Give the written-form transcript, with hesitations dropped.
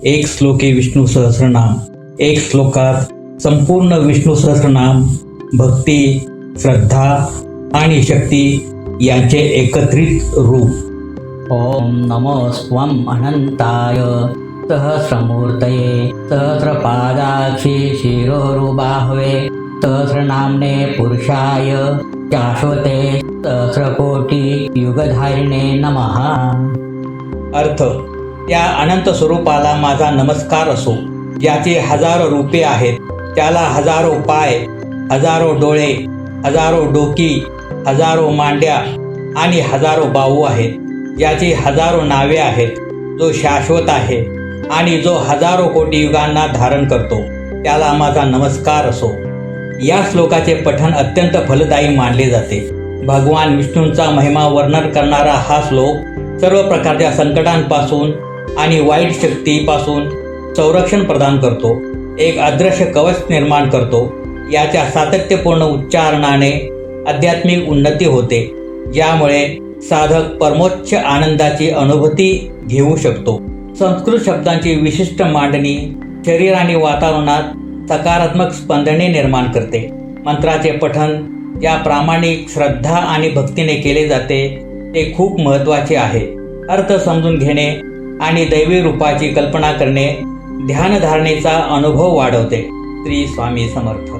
एक श्लोकी विष्णू सहस्रनाम. एक श्लोकात संपूर्ण विष्णू सहस्रनाम, भक्ती, श्रद्धा आणि शक्ती यांचे एकत्रित रूप. ओम नमो स्वम अनंताय सहस्रमूर्तये सहस्रपादाक्षी शिरोरुबाहवे सहस्रनाम्ने पुरुषाय शाश्वते सहस्रकोटी युगधारिणे नमः. अर्थ: त्या अनंत स्वरूपाला माझा नमस्कार असो, ज्याचे हजारो रूपे आहेत. त्याला हजारो पाय, हजारो डोळे, हजारो डोकी, हजारो मांड्या आणि हजारो बाहू आहेत. ज्याची हजारो नावे आहेत. जो शाश्वत आहे आणि जो हजारो कोटी युगांना धारण करतो, त्याला माझा नमस्कार असो. या श्लोकाचे पठण अत्यंत फलदायी मानले जाते. भगवान विष्णूंचा महिमा वर्णन करणारा हा श्लोक सर्व प्रकारच्या संकटांपासून आणि वाईट शक्तीपासून संरक्षण प्रदान करतो. एक अदृश्य कवच निर्माण करतो. याच्या सातत्यपूर्ण उच्चारणाने आध्यात्मिक उन्नती होते, ज्यामुळे साधक परमोच्च आनंदाची अनुभूती घेऊ शकतो. संस्कृत शब्दांची विशिष्ट मांडणी शरीर आणि वातावरणात सकारात्मक स्पंदने निर्माण करते. मंत्राचे पठण ज्या प्रामाणिक श्रद्धा आणि भक्तीने केले जाते ते खूप महत्त्वाचे आहे. अर्थ समजून घेणे आणि दैवी रूपाची कल्पना करणे ध्यानधारणेचा अनुभव वाढवते. श्री स्वामी समर्थ.